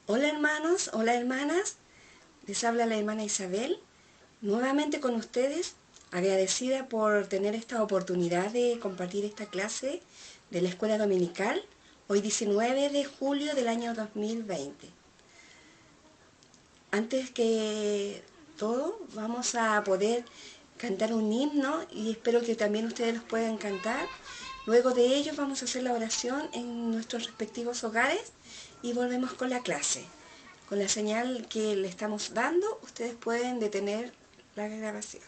Hola hermanos, hola hermanas, les habla la hermana Isabel, nuevamente con ustedes, agradecida por tener esta oportunidad de compartir esta clase de la Escuela Dominical, hoy 19 de julio del año 2020. Antes que todo, vamos a poder cantar un himno y espero que también ustedes los puedan cantar. Luego de ello vamos a hacer la oración en nuestros respectivos hogares y volvemos con la clase. Con la señal que le estamos dando, ustedes pueden detener la grabación.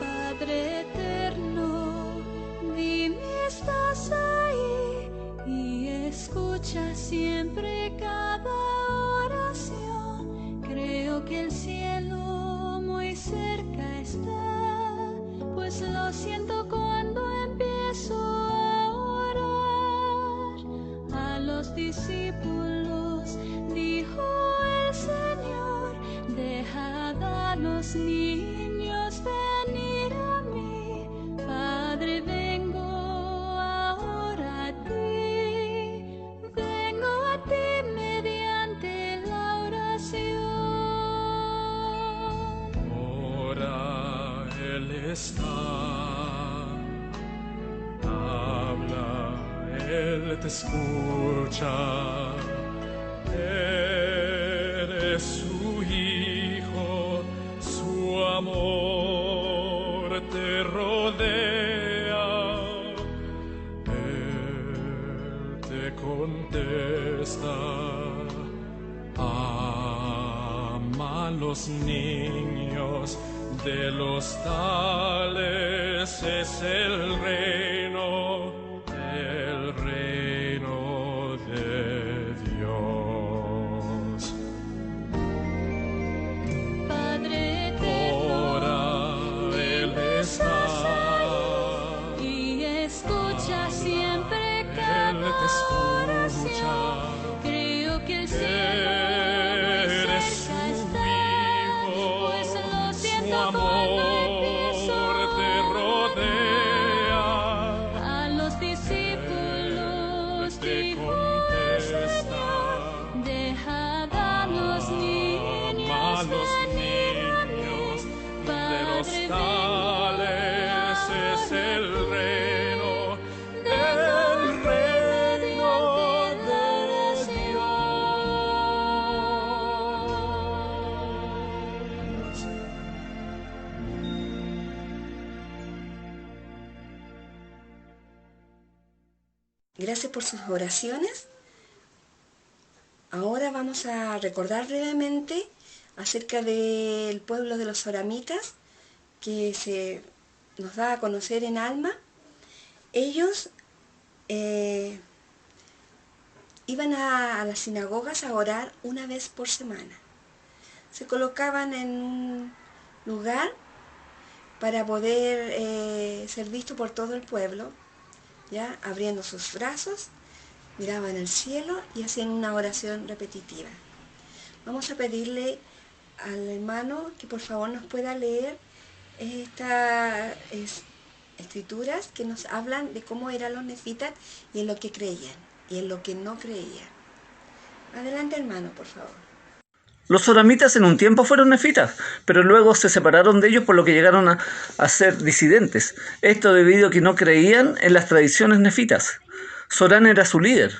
Padre eterno, dime estás ahí y escucha siempre cada oración. Creo que el cielo muy cerca está, pues lo siento cuando empiezo a orar. A los discípulos dijo el Señor, dejad a los niños venir a mí. Padre, vengo ahora a ti mediante la oración. Ora, Él está, habla, Él te escucha. Eres su hijo, su amor te rodea. Él te contesta, ama a los niños, de los tales es el reino de Dios. Padre eterno, Ora, Él está, y escucha siempre Él cada te oración. escucha. Creo que el cielo muy Eres cerca su está, hijo, pues lo su siento amor cuando empiezo te rodea. a los discípulos Te dijo el contesta, Señor, dejad a los ama a niños los venir a niños, mí. de los Padre, tales es el reino de Dios. Gracias por sus oraciones. Ahora vamos a recordar brevemente acerca del pueblo de los Soramitas, que se nos da a conocer en Alma. Ellos iban a las sinagogas a orar una vez por semana. Se colocaban en un lugar para poder ser visto por todo el pueblo, ya abriendo sus brazos, miraban al cielo y hacían una oración repetitiva. Vamos a pedirle al hermano que por favor nos pueda leer estas escrituras que nos hablan de cómo eran los nefitas y en lo que creían y en lo que no creían. Adelante hermano, por favor. Los soramitas en un tiempo fueron nefitas, pero luego se separaron de ellos por lo que llegaron a ser disidentes. Esto debido a que no creían en las tradiciones nefitas. Során era su líder.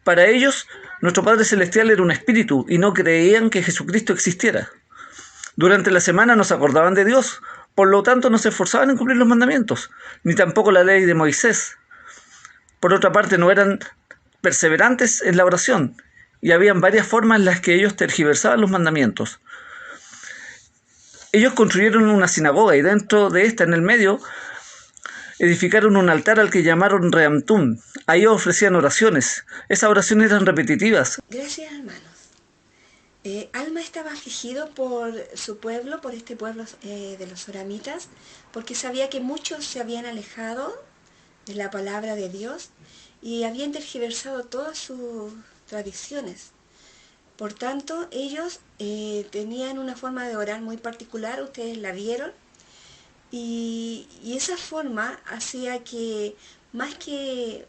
Para ellos, nuestro Padre Celestial era un espíritu y no creían que Jesucristo existiera. Durante la semana no se acordaban de Dios, por lo tanto no se esforzaban en cumplir los mandamientos, ni tampoco la ley de Moisés. Por otra parte, no eran perseverantes en la oración, y habían varias formas en las que ellos tergiversaban los mandamientos. Ellos construyeron una sinagoga y dentro de esta, en el medio, edificaron un altar al que llamaron Reamtum. Ahí ofrecían oraciones. Esas oraciones eran repetitivas. Gracias hermanos. Alma estaba afligido por su pueblo, por este pueblo de los Soramitas, porque sabía que muchos se habían alejado de la palabra de Dios y habían tergiversado todas sus tradiciones. Por tanto, ellos tenían una forma de orar muy particular, ustedes la vieron, Y esa forma hacía que, más que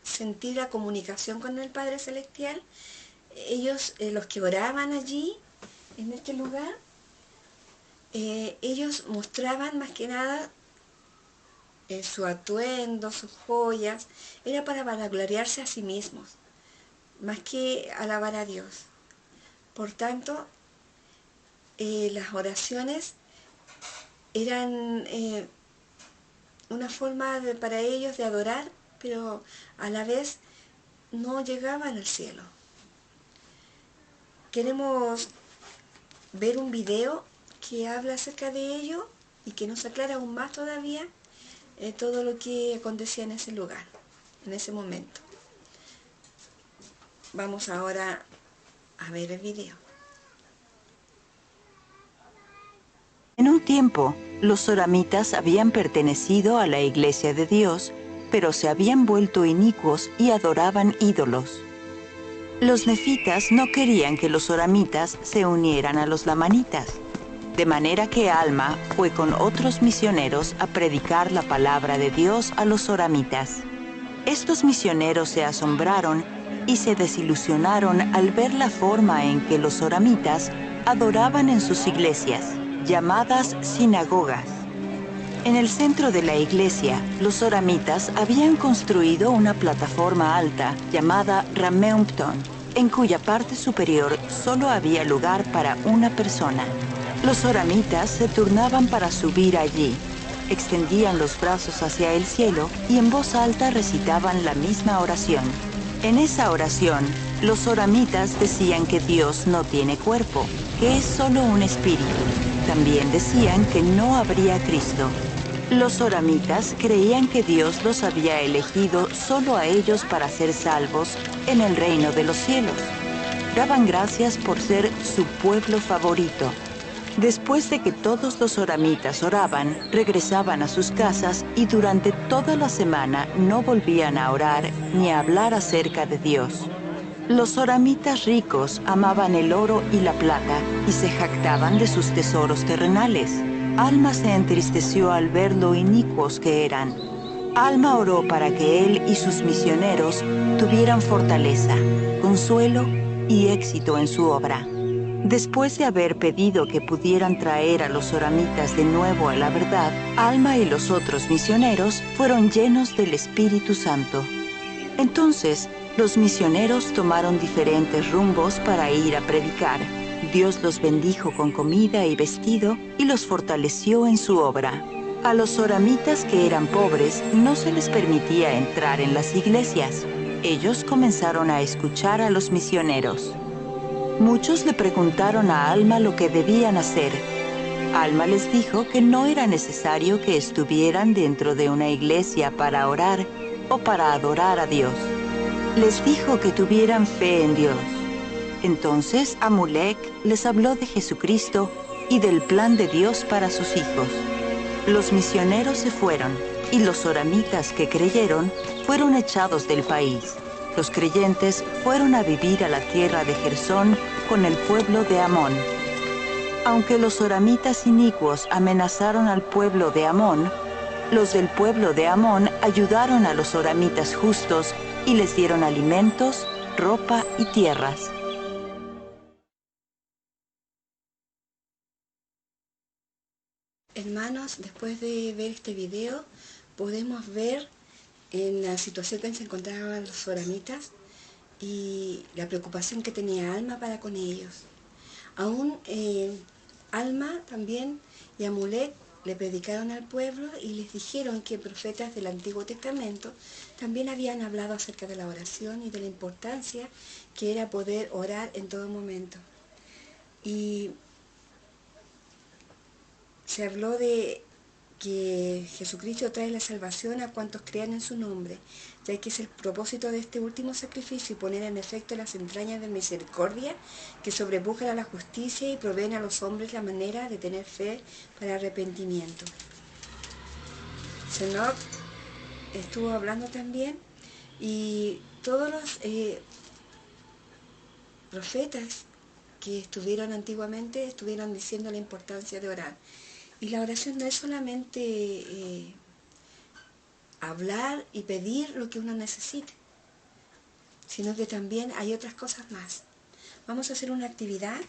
sentir la comunicación con el Padre Celestial, ellos, los que oraban allí, en este lugar, ellos mostraban más que nada su atuendo, sus joyas, era para vanagloriarse a sí mismos, más que alabar a Dios. Por tanto, las oraciones eran una forma para ellos de adorar, pero a la vez no llegaban al cielo. Queremos ver un video que habla acerca de ello y que nos aclara aún más todavía todo lo que acontecía en ese lugar, en ese momento. Vamos ahora a ver el video. En un tiempo, los soramitas habían pertenecido a la Iglesia de Dios, pero se habían vuelto inicuos y adoraban ídolos. Los nefitas no querían que los soramitas se unieran a los lamanitas, de manera que Alma fue con otros misioneros a predicar la palabra de Dios a los soramitas. Estos misioneros se asombraron y se desilusionaron al ver la forma en que los soramitas adoraban en sus iglesias, llamadas sinagogas. En el centro de la iglesia, los soramitas habían construido una plataforma alta llamada Rameumpton, en cuya parte superior solo había lugar para una persona. Los soramitas se turnaban para subir allí, extendían los brazos hacia el cielo y en voz alta recitaban la misma oración. En esa oración, los soramitas decían que Dios no tiene cuerpo, que es solo un espíritu. También decían que no habría Cristo. Los soramitas creían que Dios los había elegido solo a ellos para ser salvos en el reino de los cielos. Daban gracias por ser su pueblo favorito. Después de que todos los soramitas oraban, regresaban a sus casas y durante toda la semana no volvían a orar ni a hablar acerca de Dios. Los soramitas ricos amaban el oro y la plata y se jactaban de sus tesoros terrenales. Alma se entristeció al ver lo inicuos que eran. Alma oró para que él y sus misioneros tuvieran fortaleza, consuelo y éxito en su obra. Después de haber pedido que pudieran traer a los soramitas de nuevo a la verdad, Alma y los otros misioneros fueron llenos del Espíritu Santo. Entonces, los misioneros tomaron diferentes rumbos para ir a predicar. Dios los bendijo con comida y vestido y los fortaleció en su obra. A los soramitas que eran pobres no se les permitía entrar en las iglesias. Ellos comenzaron a escuchar a los misioneros. Muchos le preguntaron a Alma lo que debían hacer. Alma les dijo que no era necesario que estuvieran dentro de una iglesia para orar o para adorar a Dios. Les dijo que tuvieran fe en Dios. Entonces Amulek les habló de Jesucristo y del plan de Dios para sus hijos. Los misioneros se fueron y los soramitas que creyeron fueron echados del país. Los creyentes fueron a vivir a la tierra de Gersón con el pueblo de Amón. Aunque los soramitas inicuos amenazaron al pueblo de Amón, los del pueblo de Amón ayudaron a los soramitas justos y les dieron alimentos, ropa y tierras. Hermanos, después de ver este video, podemos ver en la situación que se encontraban los soramitas y la preocupación que tenía Alma para con ellos. Aún Alma también y Amulek le predicaron al pueblo y les dijeron que profetas del Antiguo Testamento también habían hablado acerca de la oración y de la importancia que era poder orar en todo momento. Y se habló de que Jesucristo trae la salvación a cuantos crean en su nombre, ya que es el propósito de este último sacrificio y poner en efecto las entrañas de misericordia que sobrepujan a la justicia y proveen a los hombres la manera de tener fe para arrepentimiento. Enoc estuvo hablando también y todos los profetas que estuvieron antiguamente estuvieron diciendo la importancia de orar. Y la oración no es solamente hablar y pedir lo que uno necesite, sino que también hay otras cosas más. Vamos a hacer una actividad.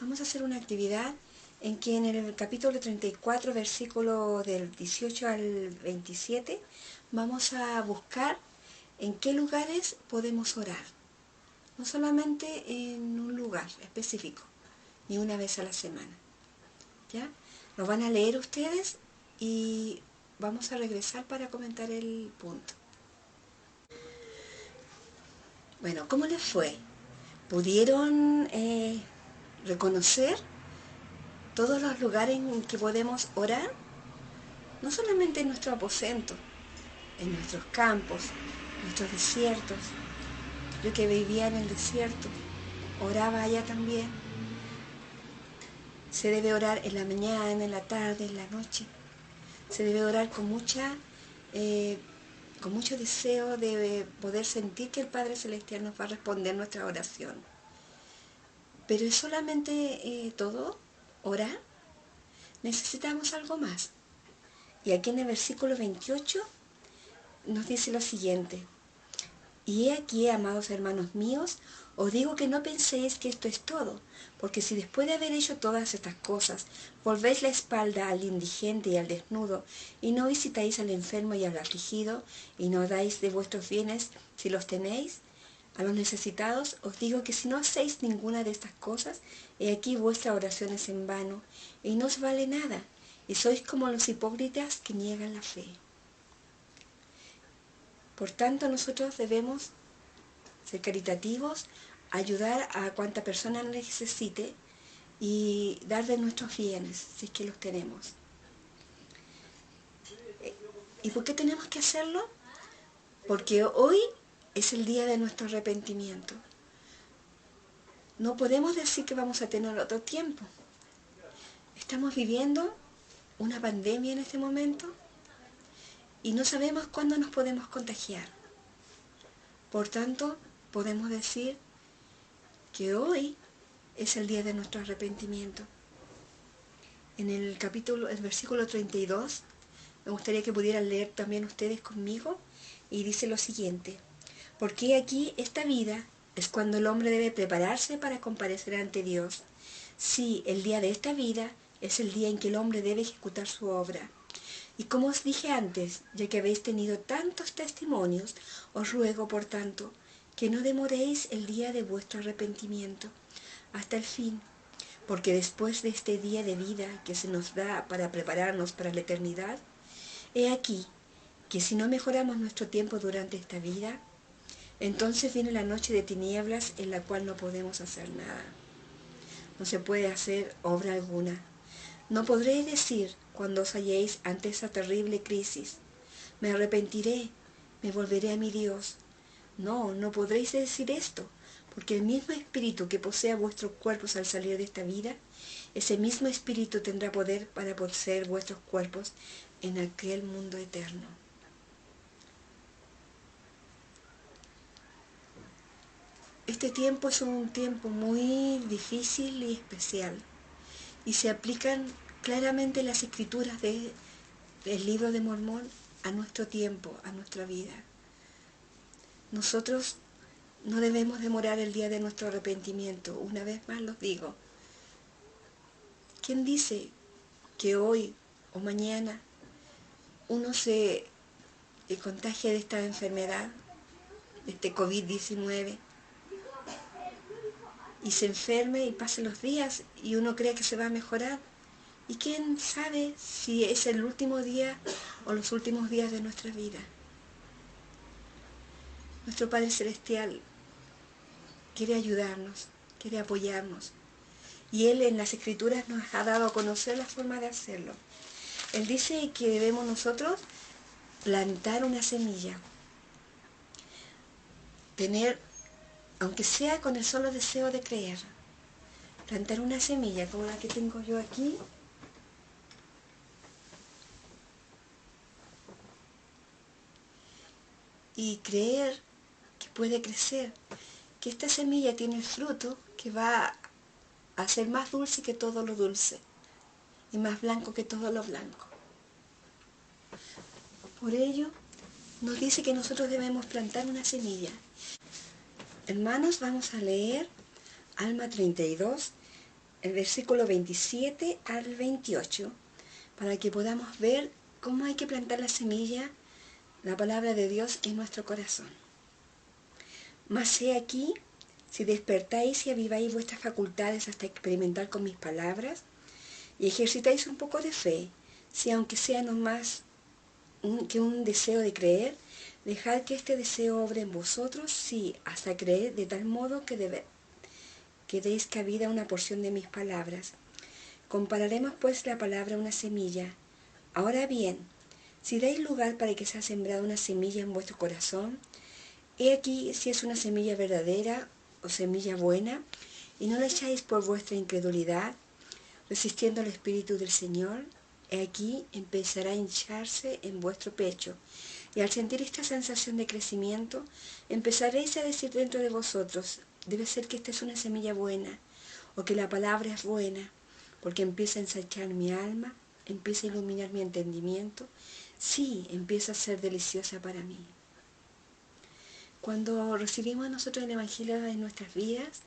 Vamos a hacer una actividad en que en el capítulo 34, versículo del 18 al 27, vamos a buscar en qué lugares podemos orar. No solamente en un lugar específico, ni una vez a la semana. ¿Ya? Lo van a leer ustedes y vamos a regresar para comentar el punto. Bueno, ¿cómo les fue? ¿Pudieron reconocer todos los lugares en que podemos orar? No solamente en nuestro aposento, en nuestros campos, nuestros desiertos. Yo que vivía en el desierto, oraba allá también. Se debe orar en la mañana, en la tarde, en la noche. Se debe orar con mucho deseo de poder sentir que el Padre Celestial nos va a responder nuestra oración. Pero es solamente todo, orar. Necesitamos algo más. Y aquí en el versículo 28 nos dice lo siguiente: y he aquí, amados hermanos míos, os digo que no penséis que esto es todo, porque si después de haber hecho todas estas cosas, volvéis la espalda al indigente y al desnudo, y no visitáis al enfermo y al afligido, y no dais de vuestros bienes, si los tenéis, a los necesitados, os digo que si no hacéis ninguna de estas cosas, he aquí vuestra oración es en vano, y no os vale nada, y sois como los hipócritas que niegan la fe. Por tanto, nosotros debemos ser caritativos, ayudar a cuanta persona necesite y dar de nuestros bienes, si es que los tenemos. ¿Y por qué tenemos que hacerlo? Porque hoy es el día de nuestro arrepentimiento. No podemos decir que vamos a tener otro tiempo. Estamos viviendo una pandemia en este momento y no sabemos cuándo nos podemos contagiar. Por tanto, podemos decir que hoy es el día de nuestro arrepentimiento. En el versículo 32, me gustaría que pudieran leer también ustedes conmigo, y dice lo siguiente: porque aquí esta vida es cuando el hombre debe prepararse para comparecer ante Dios. Sí, el día de esta vida es el día en que el hombre debe ejecutar su obra. Y como os dije antes, ya que habéis tenido tantos testimonios, os ruego, por tanto, que no demoréis el día de vuestro arrepentimiento hasta el fin, porque después de este día de vida que se nos da para prepararnos para la eternidad, he aquí que si no mejoramos nuestro tiempo durante esta vida, entonces viene la noche de tinieblas en la cual no podemos hacer nada. No se puede hacer obra alguna. No podréis decir, cuando os halléis ante esa terrible crisis, me arrepentiré, me volveré a mi Dios. No, no podréis decir esto, porque el mismo espíritu que posea vuestros cuerpos al salir de esta vida, ese mismo espíritu tendrá poder para poseer vuestros cuerpos en aquel mundo eterno. Este tiempo es un tiempo muy difícil y especial, y se aplican claramente las escrituras del libro de Mormón a nuestro tiempo, a nuestra vida. Nosotros no debemos demorar el día de nuestro arrepentimiento. Una vez más los digo. ¿Quién dice que hoy o mañana uno se contagie de esta enfermedad, de este COVID-19, y se enferme y pase los días y uno cree que se va a mejorar? ¿Y quién sabe si es el último día o los últimos días de nuestra vida? Nuestro Padre Celestial quiere ayudarnos, quiere apoyarnos. Y Él en las Escrituras nos ha dado a conocer la forma de hacerlo. Él dice que debemos nosotros plantar una semilla. Tener, aunque sea con el solo deseo de creer, plantar una semilla como la que tengo yo aquí. Y creer que puede crecer, que esta semilla tiene el fruto que va a ser más dulce que todo lo dulce. y más blanco que todo lo blanco. Por ello, nos dice que nosotros debemos plantar una semilla. Hermanos, vamos a leer Alma 32, el versículo 27 al 28, para que podamos ver cómo hay que plantar la semilla, la palabra de Dios en nuestro corazón. Mas he aquí, si despertáis y aviváis vuestras facultades hasta experimentar con mis palabras, y ejercitáis un poco de fe, si aunque sea no más que un deseo de creer, dejad que este deseo obre en vosotros, sí, hasta creer de tal modo que deis cabida a una porción de mis palabras. Compararemos pues la palabra a una semilla. Ahora bien, si dais lugar para que sea sembrada una semilla en vuestro corazón, he aquí si es una semilla verdadera o semilla buena, y no la echáis por vuestra incredulidad, resistiendo al Espíritu del Señor, he aquí empezará a hincharse en vuestro pecho, y al sentir esta sensación de crecimiento, empezaréis a decir dentro de vosotros, debe ser que esta es una semilla buena, o que la palabra es buena, porque empieza a ensanchar mi alma, empieza a iluminar mi entendimiento, sí, empieza a ser deliciosa para mí. Cuando recibimos nosotros el Evangelio en nuestras vidas,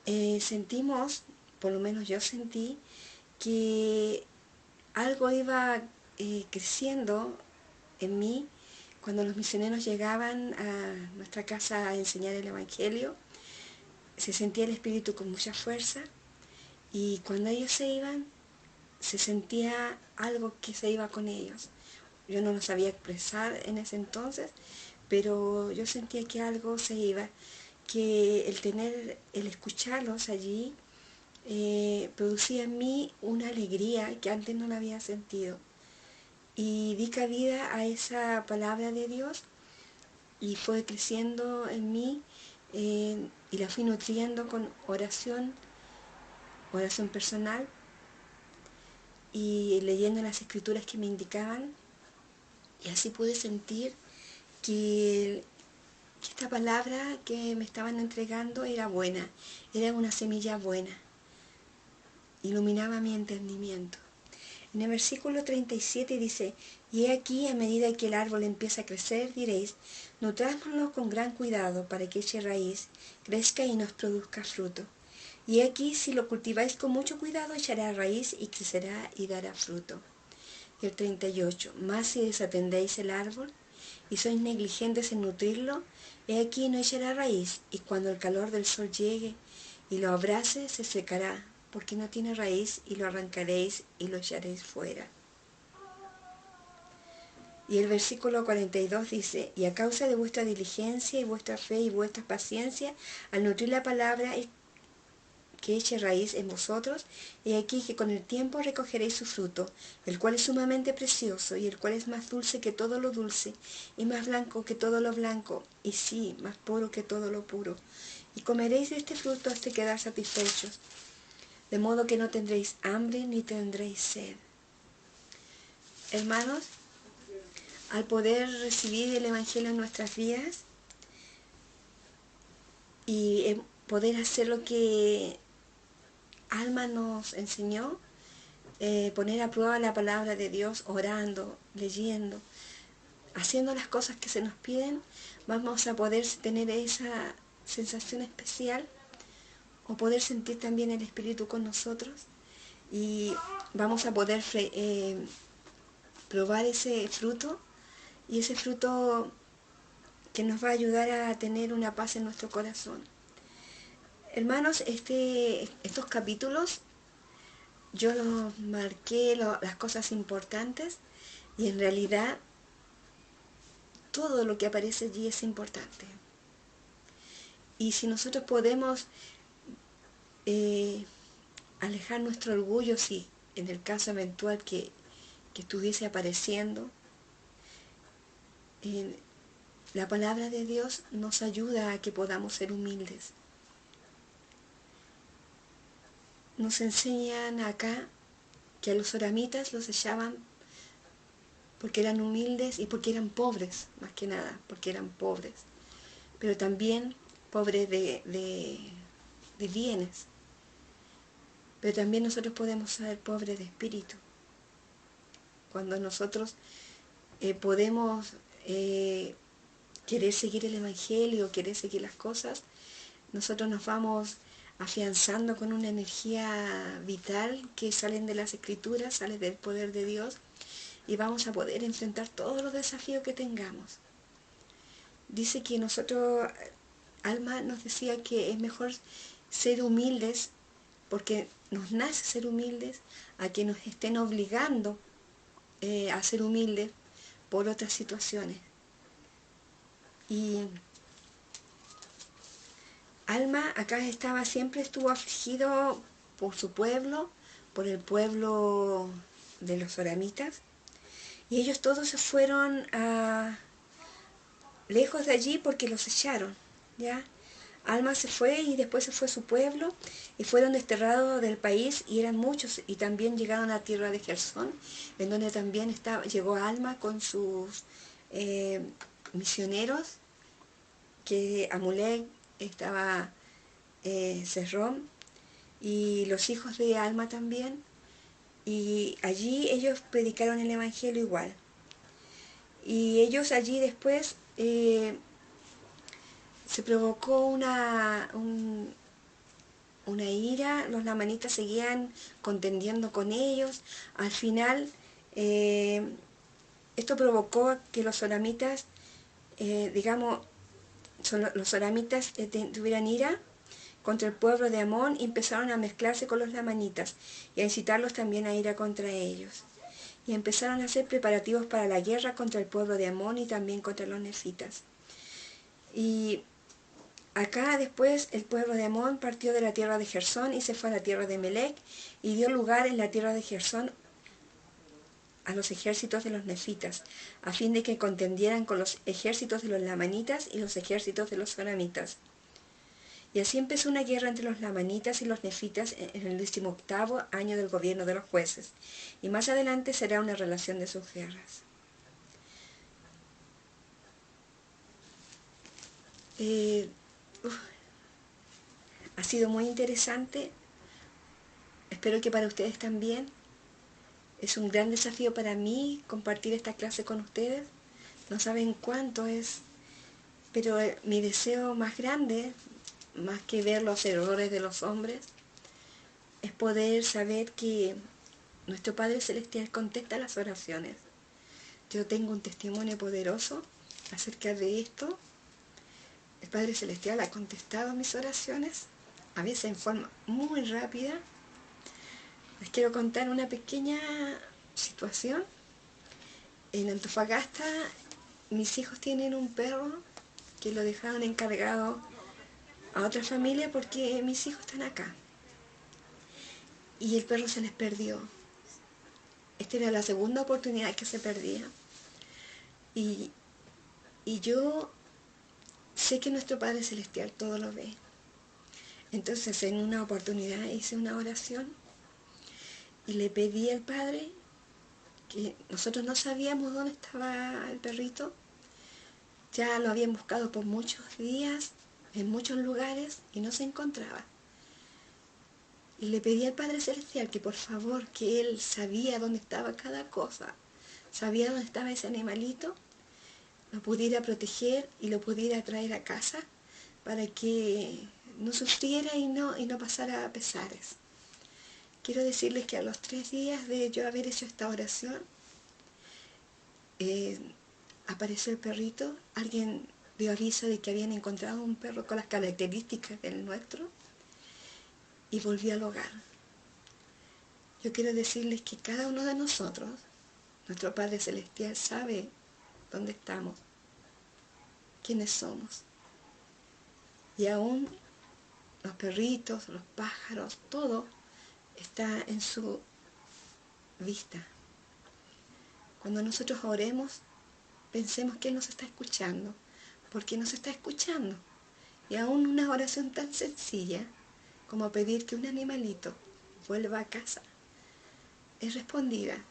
sentimos, por lo menos yo sentí, que algo iba creciendo en mí cuando los misioneros llegaban a nuestra casa a enseñar el Evangelio. Se sentía el Espíritu con mucha fuerza, y cuando ellos se iban, se sentía algo que se iba con ellos. Yo no lo sabía expresar en ese entonces, pero yo sentía que algo se iba, que el escucharlos allí producía en mí una alegría que antes no la había sentido. Y di cabida a esa palabra de Dios y fue creciendo en mí, y la fui nutriendo con oración personal y leyendo las escrituras que me indicaban, y así pude sentir que esta palabra que me estaban entregando era buena, era una semilla buena, iluminaba mi entendimiento. En el versículo 37 dice, y he aquí, a medida que el árbol empieza a crecer, diréis, nutrámoslo con gran cuidado para que eche raíz, crezca y nos produzca fruto. Y he aquí, si lo cultiváis con mucho cuidado, echará raíz y crecerá y dará fruto. Y el 38, más si desatendéis el árbol y sois negligentes en nutrirlo, he aquí no echará raíz, y cuando el calor del sol llegue y lo abrace, se secará, porque no tiene raíz, y lo arrancaréis y lo echaréis fuera. Y el versículo 42 dice, y a causa de vuestra diligencia y vuestra fe y vuestra paciencia, al nutrir la palabra que eche raíz en vosotros, he aquí que con el tiempo recogeréis su fruto, el cual es sumamente precioso, y el cual es más dulce que todo lo dulce, y más blanco que todo lo blanco, y sí, más puro que todo lo puro. Y comeréis de este fruto hasta quedar satisfechos, de modo que no tendréis hambre ni tendréis sed. Hermanos, al poder recibir el Evangelio en nuestras vidas y poder hacer lo que Alma nos enseñó, poner a prueba la palabra de Dios, orando, leyendo, haciendo las cosas que se nos piden, vamos a poder tener esa sensación especial, o poder sentir también el Espíritu con nosotros, y vamos a poder probar ese fruto, y ese fruto que nos va a ayudar a tener una paz en nuestro corazón. Hermanos, estos capítulos yo los marqué, las cosas importantes, y en realidad todo lo que aparece allí es importante. Y si nosotros podemos alejar nuestro orgullo, si en el caso eventual que estuviese apareciendo, la palabra de Dios nos ayuda a que podamos ser humildes. Nos enseñan acá que a los soramitas los echaban porque eran humildes y porque eran pobres, más que nada, porque eran pobres, pero también pobres de bienes. pero también nosotros podemos ser pobres de espíritu. Cuando nosotros podemos querer seguir el Evangelio, querer seguir las cosas, nosotros nos vamos afianzando con una energía vital que salen de las Escrituras, sale del poder de Dios, y vamos a poder enfrentar todos los desafíos que tengamos. Dice que nosotros, Alma nos decía que es mejor ser humildes, porque nos nace ser humildes, a que nos estén obligando a ser humildes por otras situaciones. Y Alma acá siempre estuvo afligido por su pueblo, por el pueblo de los soramitas, y ellos todos se fueron lejos de allí porque los echaron, ¿ya? Alma se fue y después se fue a su pueblo y fueron desterrados del país, y eran muchos, y también llegaron a la tierra de Gersón, en donde también llegó Alma con sus misioneros, que Amulek estaba Serrón, y los hijos de Alma también, y allí ellos predicaron el Evangelio igual. Y ellos allí después se provocó una ira, los lamanitas seguían contendiendo con ellos. Al final, esto provocó que los soramitas, los soramitas tuvieran ira contra el pueblo de Amón, y empezaron a mezclarse con los lamanitas y a incitarlos también a ira contra ellos. Y empezaron a hacer preparativos para la guerra contra el pueblo de Amón y también contra los nefitas. Y acá después el pueblo de Amón partió de la tierra de Gersón y se fue a la tierra de Melec, y dio lugar en la tierra de Gersón a los ejércitos de los nefitas, a fin de que contendieran con los ejércitos de los lamanitas y los ejércitos de los soramitas. Y así empezó una guerra entre los lamanitas y los nefitas en el 18º año del gobierno de los jueces, y más adelante será una relación de sus guerras. Ha sido muy interesante, espero que para ustedes también. Es un gran desafío para mí compartir esta clase con ustedes, no saben cuánto es, pero mi deseo más grande, más que ver los errores de los hombres, es poder saber que nuestro Padre Celestial contesta las oraciones. Yo tengo un testimonio poderoso acerca de esto. El Padre Celestial ha contestado mis oraciones, a veces en forma muy rápida. Les quiero contar una pequeña situación. En Antofagasta, mis hijos tienen un perro que lo dejaron encargado a otra familia porque mis hijos están acá. Y el perro se les perdió. Esta era la segunda oportunidad que se perdía. Y yo sé que nuestro Padre Celestial todo lo ve. Entonces, en una oportunidad hice una oración y le pedí al Padre, que nosotros no sabíamos dónde estaba el perrito. Ya lo habían buscado por muchos días, en muchos lugares, y no se encontraba. Y le pedí al Padre Celestial que por favor, que Él sabía dónde estaba cada cosa, sabía dónde estaba ese animalito, lo pudiera proteger y lo pudiera traer a casa para que no sufriera y no pasara pesares. Quiero decirles que a los 3 días de yo haber hecho esta oración, apareció el perrito. Alguien dio aviso de que habían encontrado un perro con las características del nuestro y volvió al hogar. Yo quiero decirles que cada uno de nosotros, nuestro Padre Celestial, sabe dónde estamos, quiénes somos. Y aún los perritos, los pájaros, todo está en su vista. Cuando nosotros oremos, pensemos que Él nos está escuchando, porque nos está escuchando. Y aún una oración tan sencilla como pedir que un animalito vuelva a casa es respondida,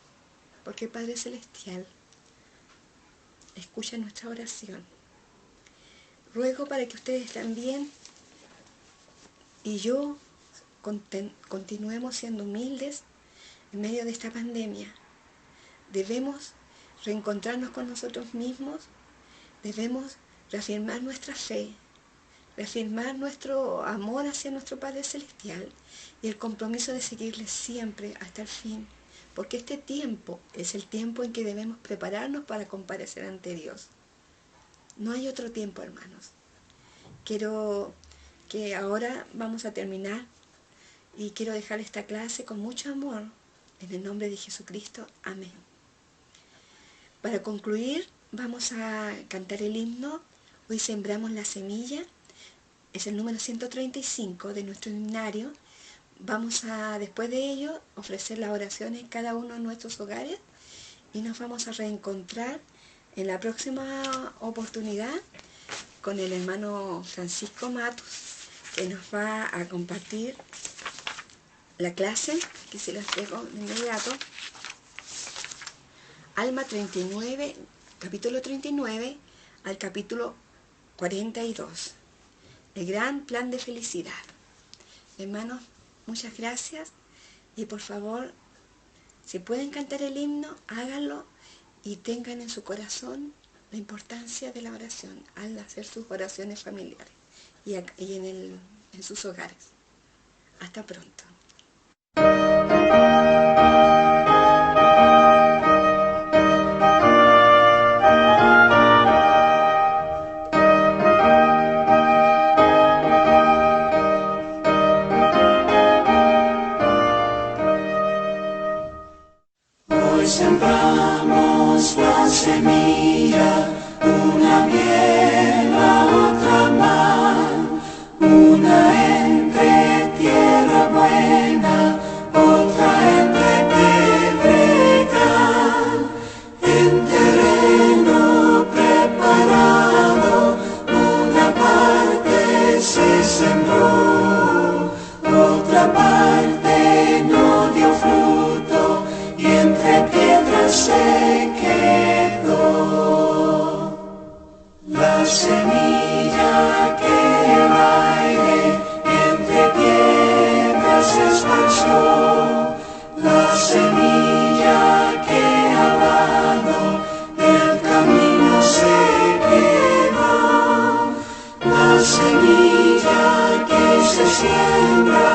porque el Padre Celestial escucha nuestra oración. Ruego para que ustedes también y yo continuemos siendo humildes en medio de esta pandemia. Debemos reencontrarnos con nosotros mismos, debemos reafirmar nuestra fe, reafirmar nuestro amor hacia nuestro Padre Celestial y el compromiso de seguirle siempre hasta el fin, porque este tiempo es el tiempo en que debemos prepararnos para comparecer ante Dios. No hay otro tiempo, hermanos. Quiero que ahora vamos a terminar y quiero dejar esta clase con mucho amor, en el nombre de Jesucristo. Amén. Para concluir, vamos a cantar el himno Hoy sembramos la semilla. Es el número 135 de nuestro himnario. Vamos a, después de ello, ofrecer las oraciones en cada uno de nuestros hogares y nos vamos a reencontrar en la próxima oportunidad con el hermano Francisco Matos, que nos va a compartir la clase, que se las dejo de inmediato. Alma 39, capítulo 39 al capítulo 42. El gran plan de felicidad. Hermanos, muchas gracias y por favor, si pueden cantar el himno, háganlo y tengan en su corazón la importancia de la oración al hacer sus oraciones familiares y en sus hogares. Hasta pronto. Hoy sembramos la semilla, una bien, la otra mal, una entre tierra buena, otra entre pedregal, en terreno preparado, una parte se sembró, otra parte no dio fruto, y entre piedras se quedó. La semilla que el aire entre piedras esparció, la semilla que al lado del camino se quedó, la semilla que se siembra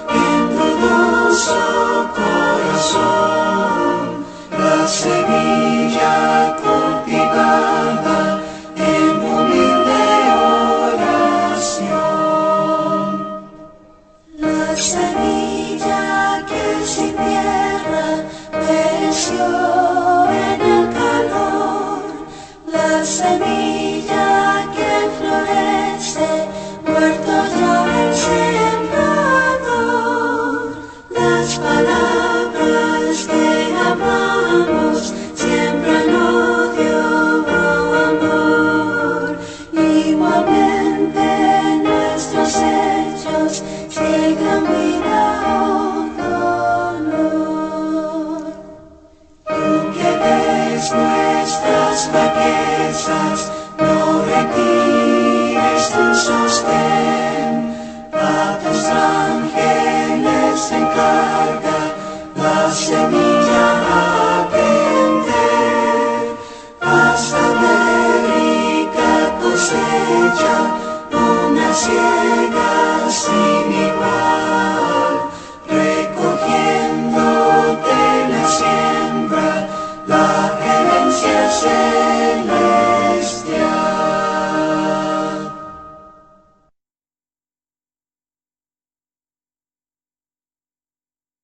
en dudoso corazón, la semilla cultivada en humilde oración. La semilla que sin tierra pereció en el calor, la semilla que florece muerto ya el sembrador, las palabras que hablamos siembran odio o amor, igualmente nuestros hechos ciegan vida o dolor. Tú que ves nuestras flaquezas, no retires tu sostén, a tus ángeles encarga